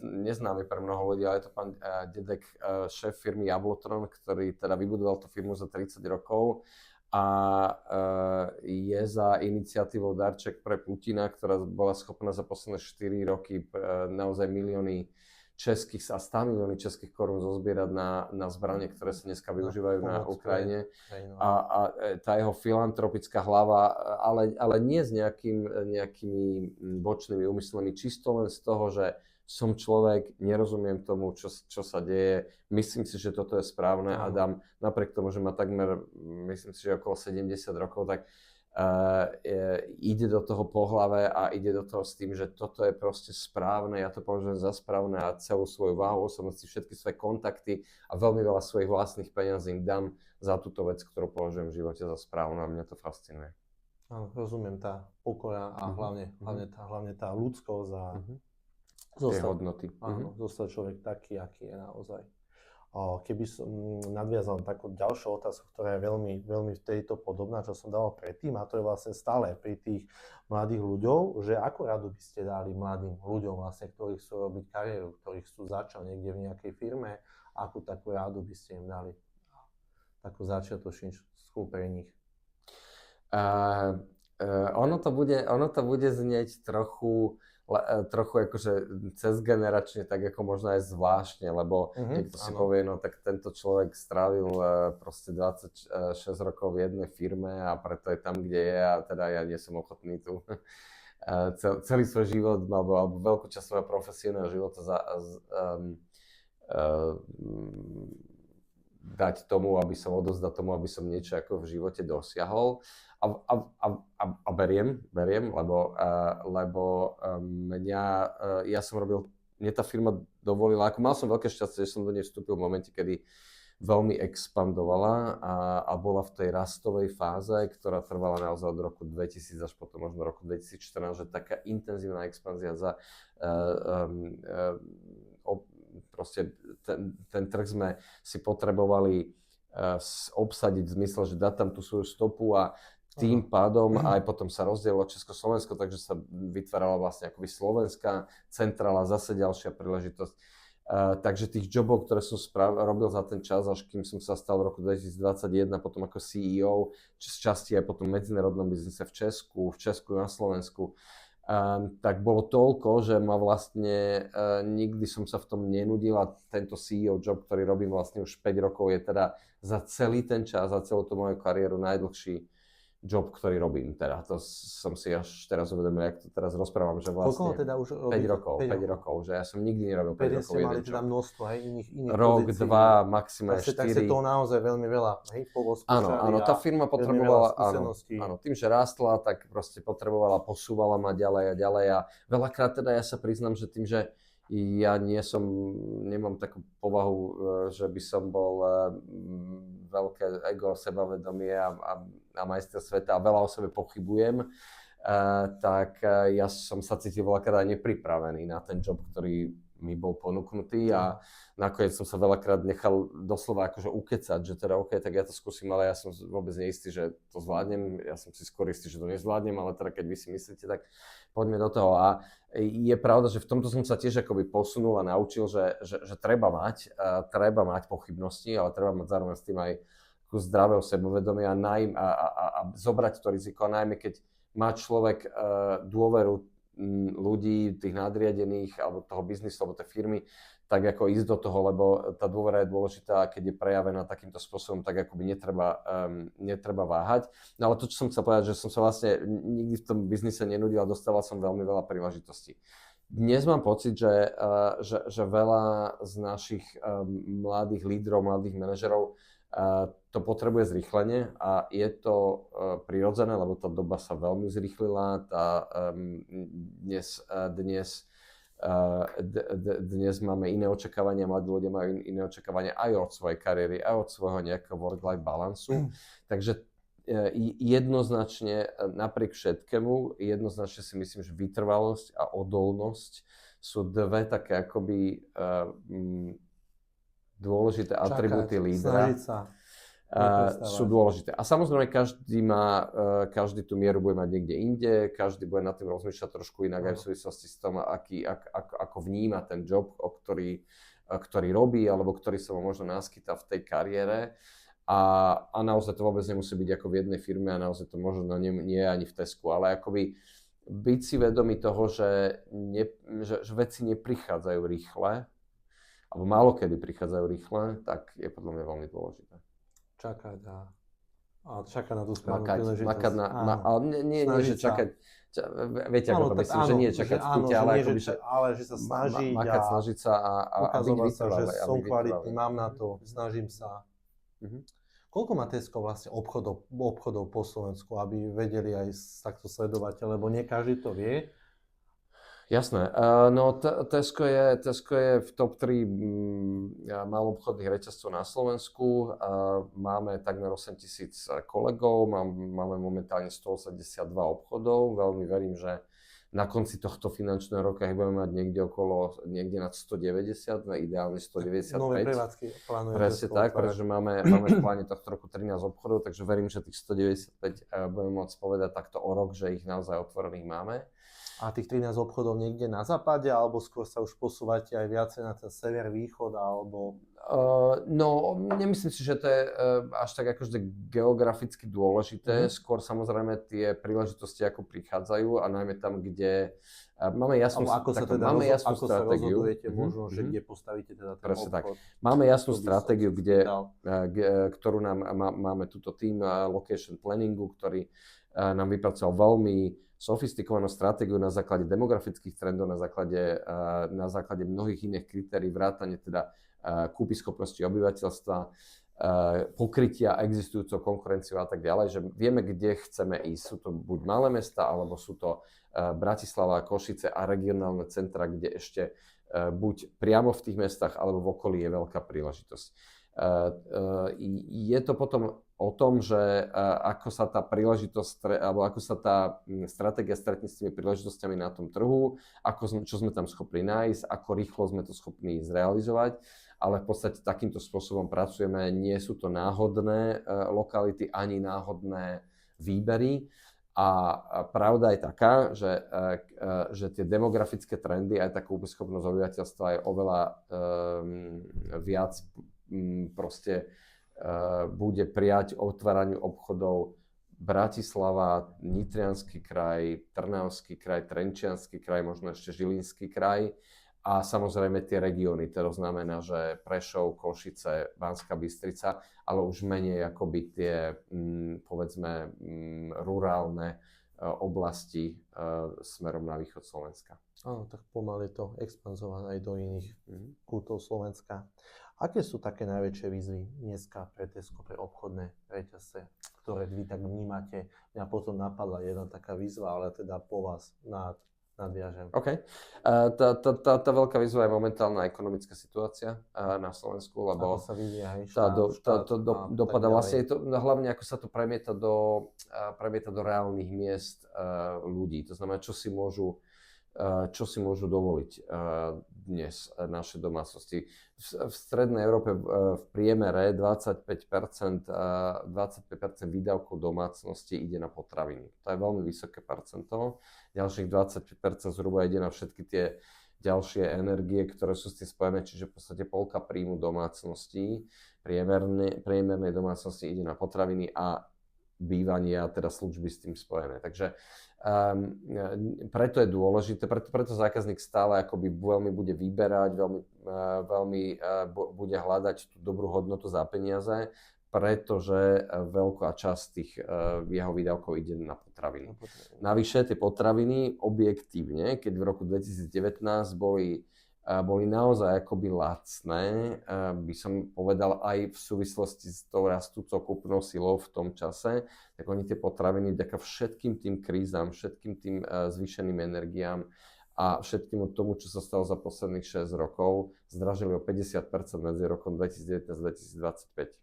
B: neznámy pre mnoho ľudí, ale je to pán Dedek, šéf firmy Jablotron, ktorý teda vybudoval tú firmu za 30 rokov a je za iniciatívou Darček pre Putina, ktorá bola schopná za posledné 4 roky naozaj milióny českých a 100 milióny českých korún zozbierať na zbrane, ktoré sa dneska využívajú na Ukrajine. A tá jeho filantropická hlava, ale nie s nejakými bočnými úmyslami, čisto len z toho, že som človek, nerozumiem tomu, čo sa deje, myslím si, že toto je správne a dám, napriek tomu, že má takmer, myslím si, že okolo 70 rokov, tak ide do toho po hlave a ide do toho s tým, že toto je proste správne, ja to považujem za správne a celú svoju váhu osobnosti, všetky svoje kontakty a veľmi veľa svojich vlastných peňazí im dám za túto vec, ktorú považujem v živote za správnu a mňa to fascinuje.
A: Áno, rozumiem, tá pokora a hlavne tá ľudskosť a
B: tie hodnoty.
A: Áno, zostať človek taký, aký je naozaj. Keby som nadviazal na takú ďalšiu otázku, ktorá je veľmi, veľmi v tejto podobná, čo som dával predtým, a to je vlastne stále pri tých mladých ľuďov, že akú radu by ste dali mladým ľuďom, vlastne, ktorí chcú robiť kariéru, ktorí chcú začať niekde v nejakej firme, akú takú radu by ste im dali? Takú začiatočnícku pre nich.
B: Ono to bude znieť trochu akože cezgeneračne, tak ako možno aj zvláštne, lebo niekto si povie, no tak tento človek strávil proste 26 rokov v jednej firme a preto je tam, kde je a teda ja nie som ochotný tu celý svoj život alebo veľkú časť svojho profesionálneho života dať tomu, aby som odozdal tomu, aby som niečo ako v živote dosiahol. A beriem, lebo mne tá firma dovolila, ako mal som veľké šťastie, že som do nej vstúpil v momente, kedy veľmi expandovala a bola v tej rastovej fáze, ktorá trvala naozaj od roku 2000 až potom možno roku 2014, že taká intenzívna expanzia proste ten trh sme si potrebovali obsadiť v zmysle, že dať tam tú svoju stopu a tým pádom aj potom sa rozdielilo Československo, takže sa vytvárala vlastne akoby slovenská centrála, zase ďalšia príležitosť. Takže tých jobov, ktoré som robil za ten čas, až kým som sa stal v roku 2021, potom ako CEO, z časti aj potom v medzinárodnom biznise v Česku, na Slovensku, tak bolo toľko, že ma vlastne nikdy som sa v tom nenudil a tento CEO job, ktorý robím vlastne už 5 rokov, je teda za celý ten čas, za celú tú moju kariéru najdlhší job, ktorý robím. Teda to som si až teraz uvedomil, jak to teraz rozprávam, že vlastne
A: teda už
B: 5 rokov, že ja som nikdy nerobil 5 rokov jeden job.
A: Teda množstvo, hej, iných
B: rok, pozícií. 2, maximálne 4.
A: Tak si to naozaj veľmi veľa, hej,
B: áno, tá firma potrebovala, áno, tým, že rástla, tak proste potrebovala, posúvala ma ďalej a veľakrát teda ja sa priznám, že tým, že ja nemám takú povahu, že by som bol veľké ego, sebavedomie a majster sveta a veľa o sebe pochybujem, tak ja som sa cítil veľakrát aj nepripravený na ten job, ktorý mi bol ponúknutý a nakoniec som sa veľakrát nechal doslova akože ukecať, že teda OK, tak ja to skúsim, ale ja som vôbec neistý, že to zvládnem, ja som si skôr istý, že to nezvládnem, ale teda keď vy si myslíte, tak poďme do toho. A je pravda, že v tomto som sa tiež akoby posunul a naučil, že treba mať pochybnosti, ale treba mať zároveň s tým aj zdravého sebavedomia a zobrať to riziko, najmä keď má človek dôveru ľudí, tých nadriadených, alebo toho biznisu, alebo tej firmy, tak ako ísť do toho, lebo tá dôvera je dôležitá a keď je prejavená takýmto spôsobom, tak akoby netreba váhať. No ale to, čo som chcel povedať, že som sa vlastne nikdy v tom biznise nenudil a dostával som veľmi veľa príležitostí. Dnes mám pocit, že veľa z našich mladých lídrov, mladých manažerov to potrebuje zrýchlenie a je to prirodzené, lebo tá doba sa veľmi zrýchlila. Dnes máme iné očakávania, mladí ľudia majú iné očakávania aj od svojej kariéry, aj od svojho nejakého work-life balansu. Takže jednoznačne, napriek všetkému, jednoznačne si myslím, že vytrvalosť a odolnosť sú dve také akoby dôležité atribúty lídra. Sú dôležité. A samozrejme, každý tú mieru bude mať niekde inde, každý bude nad tým rozmýšľať trošku inak aj v súvislosti s tom, ako vníma ten job, ktorý robí, alebo ktorý sa mu možno naskytá v tej kariére. A naozaj to vôbec nemusí byť ako v jednej firme a naozaj to možno nie je ani v Tesku, ale akoby byť si vedomý toho, že veci neprichádzajú rýchle, alebo málo kedy prichádzajú rýchle, tak je podľa mňa veľmi dôležité.
A: Čakať na tú správnu príležitosť.
B: Nie, že čakať, viete, ako to myslím, že nie čakať v kúte,
A: ale že sa snažiť
B: snažiť sa a
A: ukazovať sa, že som kvalitný, mám na to, snažím sa. Koľko má Tesco vlastne obchodov po Slovensku, aby vedeli aj takto sledovať, lebo nie každý to vie?
B: Jasné. No Tesco je v top 3 maloobchodných reťazcov na Slovensku. Máme takmer 8,000 kolegov, máme momentálne 182 obchodov. Veľmi verím, že na konci tohto finančného roka budeme mať niekde nad 190, ideálne 195.
A: Nové prevádzky plánujete.
B: Presne tak, pretože máme v pláne tohto roku 13 obchodov, takže verím, že tých 195 budeme môcť povedať takto o rok, že ich naozaj otvorených máme.
A: A tých 13 obchodov niekde na západe, alebo skôr sa už posúvate aj viacej na ten sever, východ, alebo...
B: No, nemyslím si, že to je až tak akože geograficky dôležité. Skôr samozrejme tie príležitosti ako prichádzajú a najmä tam, kde máme jasnú stratégiu.
A: Ako sa rozhodujete možno, že kde postavíte teda ten
B: presne
A: obchod.
B: Tak. Máme jasnú stratégiu, ktorú máme túto tým location planningu, ktorý nám vypracoval veľmi sofistikovanú stratégiu na základe demografických trendov, na základe mnohých iných kritérií, vrátane teda kúpyschopnosti obyvateľstva, pokrytia existujúcou konkurenciou a tak ďalej, že vieme, kde chceme ísť. Sú to buď malé mesta, alebo sú to Bratislava, Košice a regionálne centra, kde ešte buď priamo v tých mestách, alebo v okolí je veľká príležitosť. Je to potom o tom, že ako sa tá príležitosť, alebo ako sa tá stratégia stretne s tými príležitosťami na tom trhu, čo sme tam schopní nájsť, ako rýchlo sme to schopní zrealizovať, ale v podstate takýmto spôsobom pracujeme. Nie sú to náhodné lokality ani náhodné výbery. A pravda je taká, že tie demografické trendy aj tá kúpyschopnosť obyvateľstva je oveľa viac proste bude prijať otváraniu obchodov Bratislava, Nitriansky kraj, Trnavský kraj, Trenčiansky kraj, možno ešte Žilinský kraj a samozrejme tie regióny. To znamená, že Prešov, Košice, Banská Bystrica, ale už menej akoby tie, povedzme, rurálne oblasti smerom na východ Slovenska.
A: Áno, tak pomaly to expanzované aj do iných kútov Slovenska. Aké sú také najväčšie výzvy dneska pre Tesco, pre obchodné reťazce, ktoré vy tak vnímate? Mňa potom napadla jedna taká výzva, ale teda po vás nadviažem.
B: OK. Tá veľká výzva je momentálna ekonomická situácia na Slovensku, lebo
A: ako sa vyvíja
B: dopada vlastne, to, hlavne ako sa to premieta do reálnych miest ľudí. To znamená, čo si môžu dovoliť dnes naše domácnosti. V strednej Európe v priemere 25% výdavkov domácnosti ide na potraviny. To je veľmi vysoké percento. Ďalších 25% zhruba ide na všetky tie ďalšie energie, ktoré sú s tým spojené, čiže v podstate polka príjmu domácností, priemernej domácnosti ide na potraviny a bývanie a teda služby s tým spojené. Takže preto je dôležité, preto zákazník stále akoby veľmi bude vyberať, veľmi bude hľadať tú dobrú hodnotu za peniaze, pretože veľká časť tých jeho výdavkov ide na potraviny. Navyše tie potraviny objektívne, keď v roku 2019 boli naozaj akoby lacné, by som povedal aj v súvislosti s tou rastúcou kúpnou silou v tom čase, tak oni tie potraviny vďaka všetkým tým krízam, všetkým tým zvýšeným energiám a všetkému tomu, čo sa stalo za posledných 6 rokov, zdražili o 50% medzi rokom 2019 a 2025.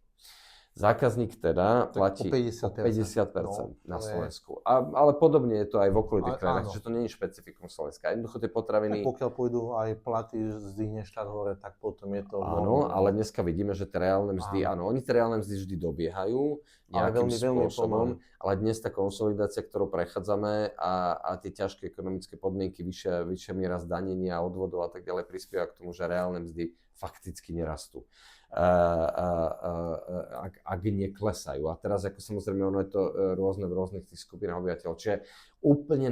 B: Zákazník teda platí o 50% na Slovensku. Ale podobne je to aj v okolitých krajinách, že to nie je špecifikum Slovenska. Jednoducho tie potraviny...
A: Tak pokiaľ pôjdu aj platy, zdvihne štát hore, tak potom je to...
B: Áno, ale dneska vidíme, že tie reálne mzdy, áno, oni tie reálne mzdy vždy dobiehajú nejakým spôsobom, ale dnes tá konsolidácia, ktorú prechádzame a tie ťažké ekonomické podmienky, vyššia miera zdanenia, odvodov a tak ďalej prispieva k tomu, že reálne mzdy fakticky nerastú. Ak neklesajú. A teraz ako samozrejme ono je to rôzne v rôznych tých skupinách obyvateľov. Čiže úplne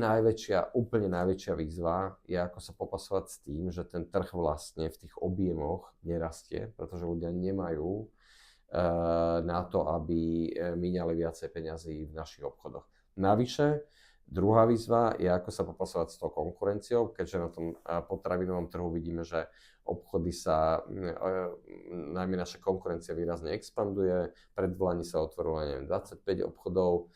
B: najväčšia výzva je ako sa popasovať s tým, že ten trh vlastne v tých objemoch nerastie, pretože ľudia nemajú na to, aby míňali viacej peňazí v našich obchodoch. Navyše, druhá výzva je ako sa popasovať s tou konkurenciou, keďže na tom potravinovom trhu vidíme, že obchody sa, najmä naša konkurencia výrazne expanduje. Predvlani sa otvorilo 25 obchodov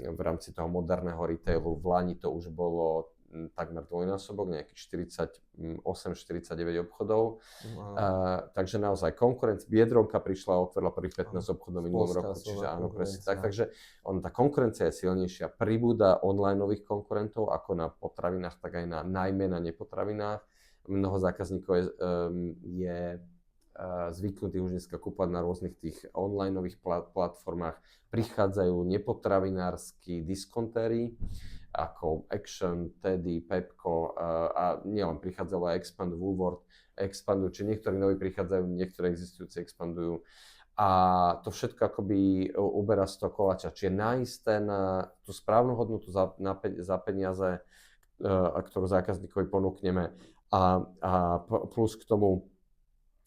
B: v rámci toho moderného retailu. V lani to už bolo takmer dvojnásobok, nejakých 48-49 obchodov. Takže naozaj Biedronka prišla a otvorila prvých 15 obchodov minulom roku, čiže áno, presne tak. Takže tá konkurencia je silnejšia. Pribúda online nových konkurentov, ako na potravinách, tak aj najmä na nepotravinách. Mnoho zákazníkov je zvyknutí už dneska kúpať na rôznych tých onlineových platformách. Prichádzajú nepotravinársky diskontéry ako Action, Teddy, Pepco a nielen prichádzajú aj Expandu, Woolworth, expandujú, či niektorí noví prichádzajú, niektoré existujúce expandujú. A to všetko akoby uberá z toho koláča. Čiže nájsť tú správnu hodnotu za peniaze, ktorú zákazníkovi ponúkneme a plus k tomu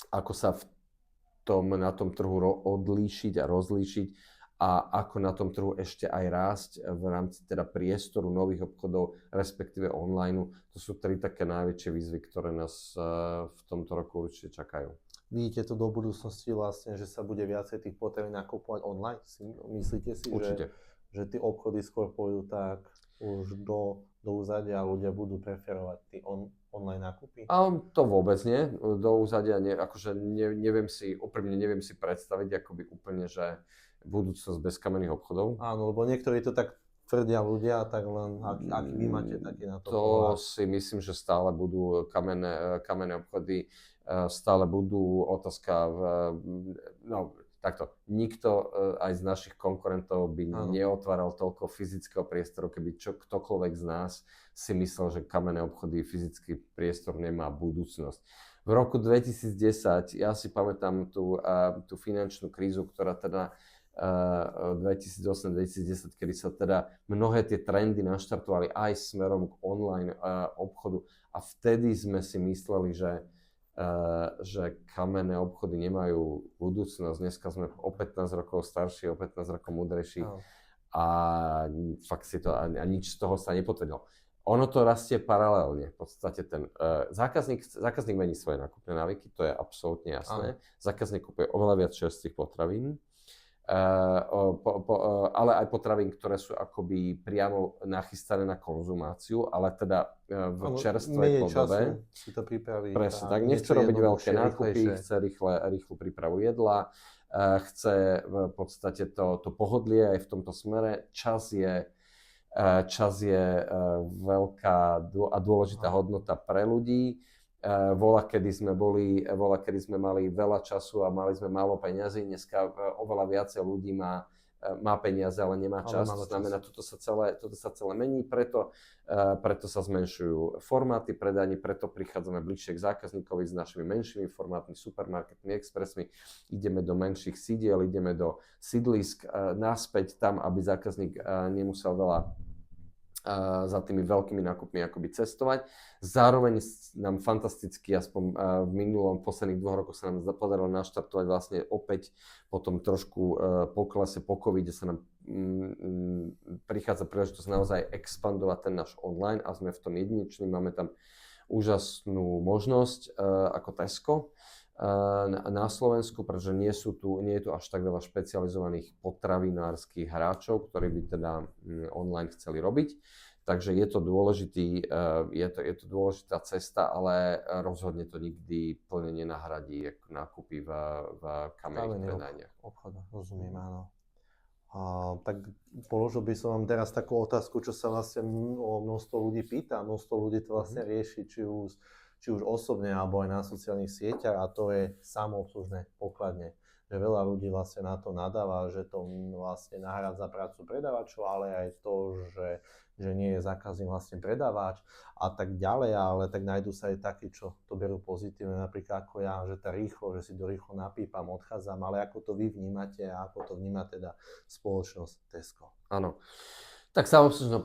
B: ako sa na tom trhu odlíšiť a rozlíšiť a ako na tom trhu ešte aj rásť v rámci teda priestoru nových obchodov, respektíve online. To sú 3 také najväčšie výzvy, ktoré nás v tomto roku určite čakajú.
A: Vidíte to do budúcnosti vlastne, že sa bude viacej tých potravín nakupovať online? Myslíte si, že tie obchody skôr pôjdu tak už do úzadia a ľudia budú preferovať tie online nákupy?
B: To vôbec nie. Do úzadia akože úprimne neviem si predstaviť akoby úplne, že budúcnosť bez kamenných obchodov.
A: Áno, lebo niektorí to tak tvrdia ľudia, tak len aký vy máte taký na to?
B: To si myslím, že stále budú kamenné obchody, stále budú otázka takto. Nikto aj z našich konkurentov by neotváral toľko fyzického priestoru, keby ktokoľvek z nás si myslel, že kamenné obchody, fyzický priestor nemá budúcnosť. V roku 2010, ja si pamätám tú finančnú krízu, ktorá teda 2008-2010, kedy sa teda mnohé tie trendy naštartovali aj smerom k online obchodu a vtedy sme si mysleli, že kamenné obchody nemajú budúcnosť. Dneska sme o 15 rokov starší, o 15 rokov múdrejší a fakt si to a nič z toho sa nepotvrdilo. Ono to rastie paralelne. V podstate ten zákazník mení svoje nákupné návyky, to je absolútne jasné. Zákazník kúpuje oveľa viac čerstvých potravín, ale aj potravín, ktoré sú akoby priamo nachystané na konzumáciu, ale teda v čerstvej podobe.
A: Si to pripraví.
B: Presne tak, nechce robiť veľké nákupy, chce rýchlu prípravu jedla, chce v podstate to pohodlie aj v tomto smere. Čas je veľká a dôležitá hodnota pre ľudí. Kedy sme mali veľa času a mali sme málo peňazí. Dneska oveľa viacej ľudí má peniaze, ale nemá čas. To znamená, toto sa celé mení, preto sa zmenšujú formáty predaní, preto prichádzame bližšie k zákazníkovi s našimi menšími formátmi, supermarketmi, expressmi. Ideme do menších sídiel, ideme do sídlisk, naspäť tam, aby zákazník nemusel veľa za tými veľkými nákupmi akoby cestovať. Zároveň nám fantasticky, aspoň v posledných 2 rokoch sa nám podarilo naštartovať vlastne opäť po tom trošku poklese po covide sa nám prichádza príležitosť naozaj expandovať ten náš online a sme v tom jedineční. Máme tam úžasnú možnosť ako Tesco na Slovensku, pretože nie je tu až tak veľa špecializovaných potravinárskych hráčov, ktorí by teda online chceli robiť. Takže je to dôležitá cesta, ale rozhodne to nikdy plne nenahradí nákupy v kamenných predajniach.
A: Obchoda, rozumiem, áno. Tak položil by som vám teraz takú otázku, čo sa vlastne množstvo ľudí pýta, množstvo ľudí to vlastne rieši, či už osobne, alebo aj na sociálnych sieťach, a to je samoobslužné pokladne. Že veľa ľudí vlastne na to nadáva, že to vlastne nahrádza prácu predávačov, ale aj to, že nie je zákazník vlastne predávač a tak ďalej, ale tak nájdú sa aj takí, čo to berú pozitívne, napríklad ako ja, že že si to rýchlo napípam, odchádzam, ale ako to vy vnímate a ako to vníma teda spoločnosť Tesco?
B: Áno. Tak samoobslužné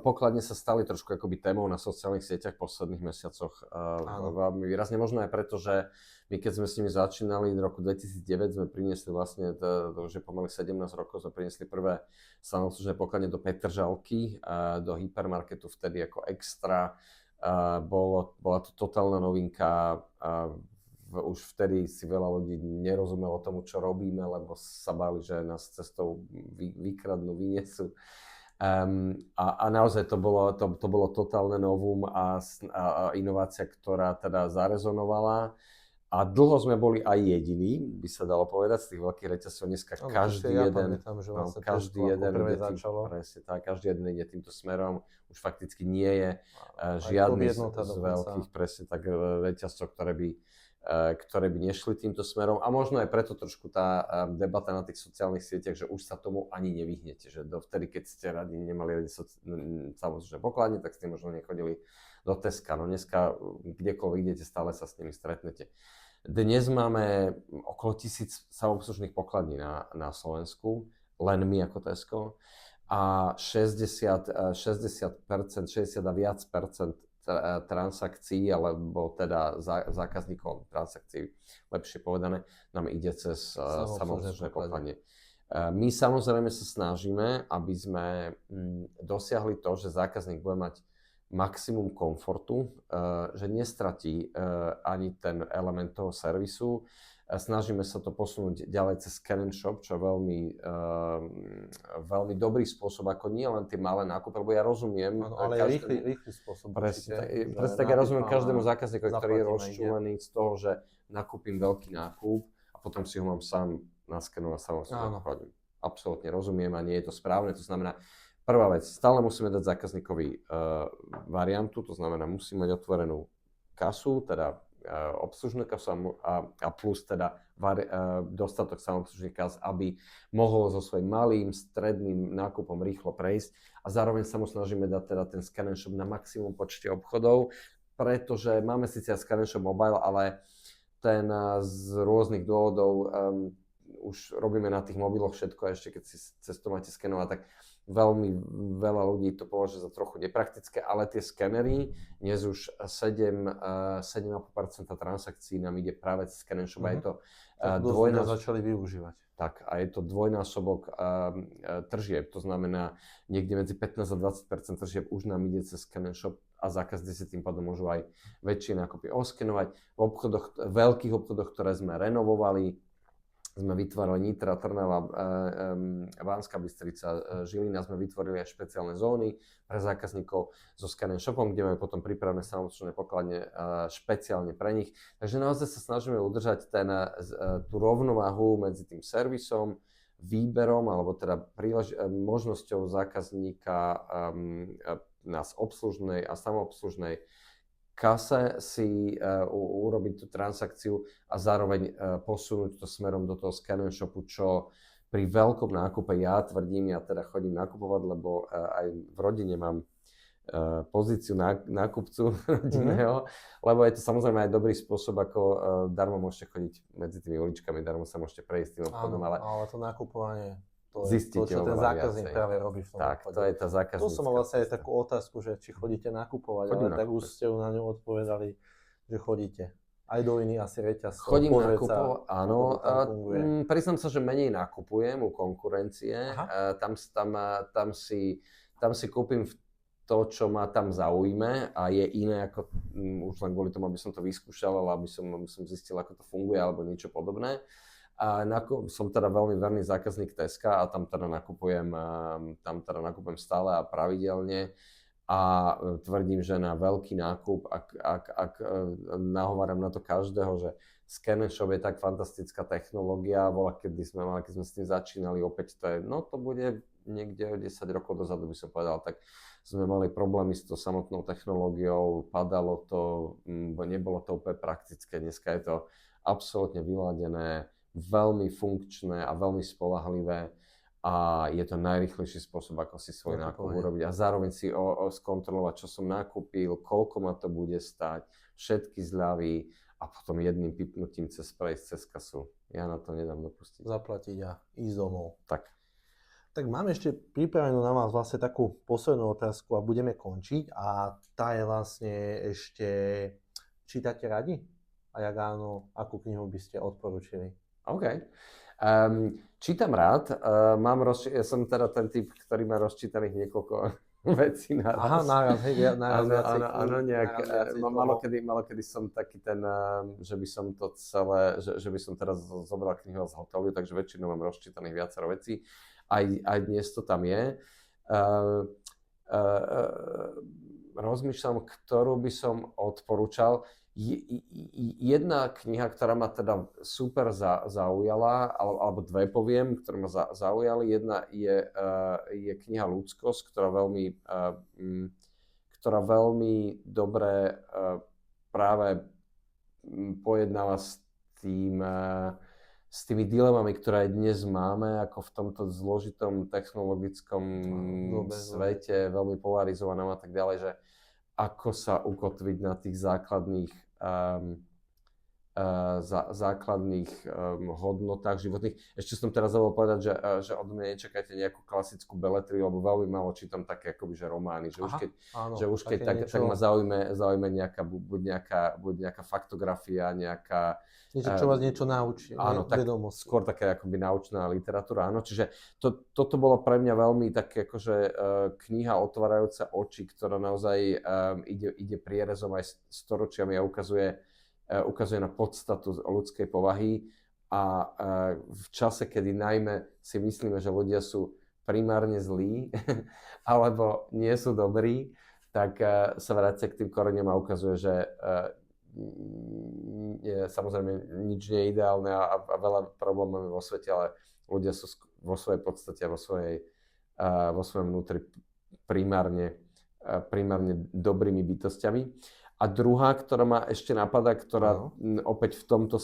B: pokladne sa stali trošku akoby témou na sociálnych sieťach v posledných mesiacoch. Veľmi výrazne, možno aj preto, že my keď sme s nimi začínali v roku 2009, sme priniesli vlastne, to už je pomaly 17 rokov, sme priniesli prvé samoobslužné pokladne do Petržalky, do hypermarketu vtedy ako Extra. Bola to totálna novinka. Už vtedy si veľa ľudí nerozumelo tomu, čo robíme, lebo sa báli, že nás cestou vykradnú, vyniesú. A naozaj to bolo totálne novum a inovácia, ktorá teda zarezonovala. A dlho sme boli aj jediní, by sa dalo povedať, z tých veľkých reťazcov. Dneska každý jeden ide týmto smerom. Už fakticky nie je žiadny z veľkých presne tak reťazcov, ktoré by nešli týmto smerom. A možno aj preto trošku tá debata na tých sociálnych sieťach, že už sa tomu ani nevyhnete. Že dovtedy, keď ste radi nemali samozrejme pokladne, tak ste možno nechodili do Teska. No dneska kdekoľvek idete, stále sa s nimi stretnete. Dnes máme okolo 1000 samoobslužných pokladní na Slovensku, len my ako Tesco. A 60 a viac percent transakcií, alebo teda zákazníkov transakcií, lepšie povedané, nám ide cez samoobslužné pokladne. My samozrejme sa snažíme, aby sme dosiahli to, že zákazník bude mať maximum komfortu, že nestratí ani ten element toho servisu. Snažíme sa to posunúť ďalej cez Scan & Shop, čo je veľmi dobrý spôsob, ako nie len tie malé nákupy, lebo ja rozumiem...
A: Ale rýchly spôsob.
B: Presne tak ja rozumiem každému zákazníkovi, ktorý je rozčúlený z toho, že nakúpim veľký nákup a potom si ho mám sám naskenovať samozrejme. Absolútne rozumiem a nie je to správne, to znamená, prvá vec, stále musíme dať zákazníkovi variantu, to znamená, musíme mať otvorenú kasu, teda obslužnú kasu a plus teda dostatok samoobslužných kas, aby mohol so svojím malým, stredným nákupom rýchlo prejsť a zároveň sa mu snažíme dať teda ten Scan & Shop na maximum počte obchodov, pretože máme síce Scan & Shop mobile, ale ten z rôznych dôvodov už robíme na tých mobiloch všetko a ešte keď si cez to máte skenovať, tak veľmi veľa ľudí to považuje za trochu nepraktické, ale tie skenery, dnes už 7,5% transakcií nám ide práve cez Scan & Shop a je to
A: začali využívať.
B: Tak, a je to dvojnásobok tržieb, to znamená niekde medzi 15 a 20% tržieb už nám ide cez Scan & Shop a zákazníci si tým pádom môžu aj väčšie nákupy oskenovať. V veľkých obchodoch, ktoré sme renovovali, sme vytvárali Nitra, Trnava, Banská Bystrica, Žilina, sme vytvorili aj špeciálne zóny pre zákazníkov so Scan & Shopom, kde máme potom pripravené samoobslužné pokladne špeciálne pre nich. Takže naozaj sa snažíme udržať tú rovnováhu medzi tým servisom, výberom, alebo teda možnosťou zákazníka na obslužnej a samoobslužnej kase si urobiť tú transakciu a zároveň posunúť to smerom do toho Scan & Shopu, čo pri veľkom nákupe ja tvrdím, ja teda chodím nakupovať, lebo aj v rodine mám pozíciu nákupcu rodinného, lebo je to samozrejme aj dobrý spôsob, ako darmo môžete chodiť medzi tými uličkami, darmo sa môžete prejsť tým obchodom,
A: ale to nakupovanie, to
B: čo
A: ten zákazník práve robí v tom
B: tak, obchode. To je tá zákaznícka.
A: To som mal vlastne aj takú otázku, že či chodíte nakupovať, ale tak už ste na ňu odpovedali, že chodíte. Aj do iných asi reťazcov.
B: Chodím nakupovať, áno. Priznám sa, že menej nakupujem u konkurencie. Tam si kúpim to, čo ma tam zaujme a je iné ako už len kvôli tomu, aby som to vyskúšal, ale aby som zistil, ako to funguje alebo niečo podobné. A som teda veľmi verný zákazník Teska a tam teda nakupujem stále a pravidelne a tvrdím, že na veľký nákup, ak nahováram na to každého, že Scan & Shop je tak fantastická technológia, keď sme s tým začínali, opäť to bude niekde 10 rokov dozadu, by som povedal, tak sme mali problémy s tou samotnou technológiou, padalo to, nebolo to úplne praktické, dneska je to absolútne vyladené, veľmi funkčné a veľmi spoľahlivé a je to najrýchlejší spôsob, ako si svoj nákup urobiť a zároveň si skontrolovať, čo som nakúpil, koľko ma to bude stáť, všetky zľavy a potom jedným pipnutím cez prejsť cez kasu. Ja na to nedám dopustiť.
A: Zaplatiť a ísť domov.
B: Tak
A: máme ešte pripravenú na vás vlastne takú poslednú otázku a budeme končiť a tá je vlastne ešte, čítate radi? A jak áno, akú knihu by ste odporúčili?
B: OK. Čítam rád. Ja som teda ten typ, ktorý má rozčítaných niekoľko vecí naraz.
A: Aha, naraz.
B: Áno, nejak. Malokedy som taký ten, že by som to celé, že by som teraz zobral knihu z hotelu, takže väčšinou mám rozčítaných viacero vecí. Aj dnes to tam je. rozmýšľam, ktorú by som odporúčal. Jedna kniha, ktorá ma teda super zaujala, alebo dve poviem, ktoré ma zaujali. Jedna je kniha Ľudskosť, ktorá veľmi dobre práve pojednáva s tými dilemami, ktoré dnes máme, ako v tomto zložitom technologickom svete, veľmi polarizovanom a tak ďalej, že ako sa ukotviť na tých základných hodnotách životných. Ešte som teraz zabudol povedať, že od mňa nečakajte nejakú klasickú beletriu, lebo veľmi málo čítam také akoby, že romány, že už keď tak ma zaujme nejaká, buď nejaká faktografia, nejaká
A: niečo, čo vás niečo naučí.
B: Áno, tak skôr také akoby naučná literatúra, áno. Čiže toto bolo pre mňa veľmi také akože kniha otvárajúca oči, ktorá naozaj ide prierezom aj storočiami a ukazuje na podstatu ľudskej povahy a v čase, kedy najmä si myslíme, že ľudia sú primárne zlí alebo nie sú dobrí, tak sa vrácia k tým koreňom a ukazuje, že samozrejme nič nie je ideálne a veľa problémov vo svete, ale ľudia sú vo svojej podstate a vo svojom vnútri primárne dobrými bytostiami. A druhá, ktorá ma ešte napadá, ktorá opäť v tomto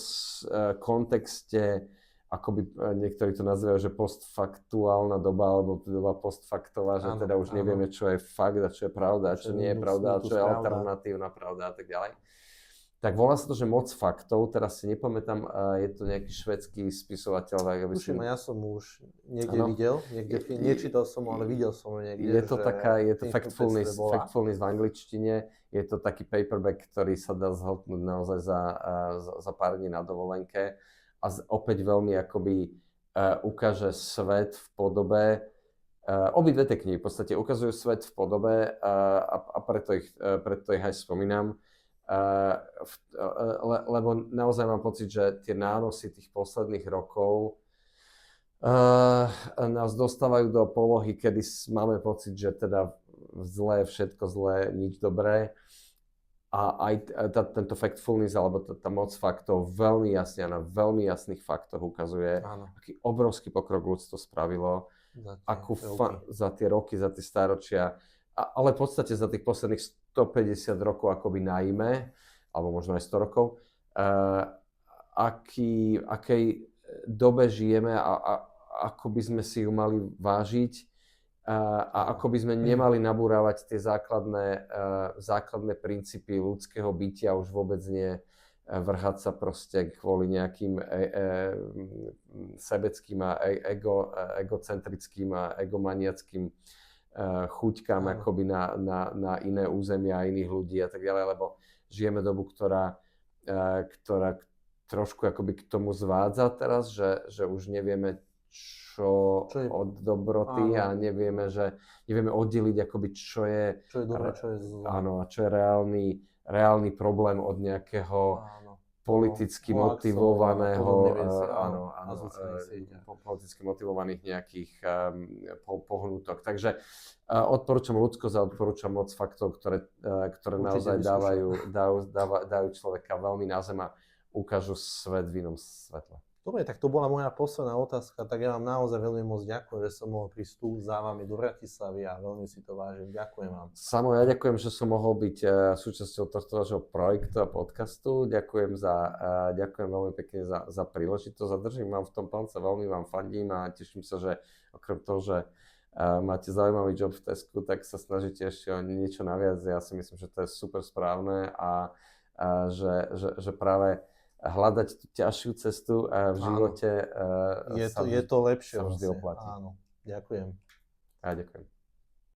B: kontexte, akoby niektorí to nazývajú, že postfaktuálna doba, alebo doba postfaktová, že teda už nevieme, čo je fakt a čo je pravda, a čo nie je pravda, a čo je alternatívna pravda a tak ďalej. Tak volá sa to, že Moc faktov, teraz si nepamätám, je to nejaký švédsky spisovateľ.
A: Ja som už niekde videl, nečítal som, ale videl som niekde.
B: Je to Factfulness v angličtine, je to taký paperback, ktorý sa dá zhltnúť naozaj za pár dní na dovolenke a opäť veľmi akoby ukáže svet v podobe, obidve tie knihy v podstate ukazujú svet v podobe a preto ich aj spomínam. Lebo naozaj mám pocit, že tie nánosy tých posledných rokov nás dostávajú do polohy, kedy máme pocit, že teda zlé, všetko zlé, nič dobré. A aj tento factfulness, alebo tá moc faktov veľmi jasne a na veľmi jasných faktoch ukazuje, aký obrovský pokrok ľudstvo spravilo, za tie roky, za tie stáročia, ale v podstate za tých posledných 150 rokov akoby najmä, alebo možno aj 100 rokov, akej dobe žijeme a ako by sme si ju mali vážiť a ako by sme nemali nabúravať tie základné princípy ľudského bytia, už vôbec nie vrhať sa proste kvôli nejakým sebeckým a egocentrickým a egomaniackým chuťkám akoby na iné územia a iných ľudí a tak ďalej, lebo žijeme dobu, ktorá trošku akoby k tomu zvádza teraz, že už nevieme čo od dobroty a nevieme oddeliť akoby čo je
A: dobré, čo je zlé.
B: Áno, a čo je reálny problém od nejakého politicky motivovaného, politicky motivovaných nejakých pohnutok. Takže odporúčam Ľudskosť a odporúčam Moc faktov, ktoré naozaj dajú človeka veľmi na zem a ukážu svet v inom svetle.
A: Dobre, tak to bola moja posledná otázka, tak ja vám naozaj veľmi moc ďakujem, že som mohol prísť tu za vami do Bratislavy a veľmi si to vážim. Ďakujem vám.
B: Samo ja ďakujem, že som mohol byť súčasťou tohto vášho projektu a podcastu. Ďakujem veľmi pekne za príležitosť a držím vám v tom palce, veľmi vám fandím a teším sa, že okrem toho, že máte zaujímavý job v Tesku, tak sa snažíte ešte o niečo naviac. Ja si myslím, že to je super správne a že práve hľadať tú ťažšiu cestu v živote
A: je to lepšie.
B: Sa vždy oplatí.
A: Áno, ďakujem.
B: Ja ďakujem.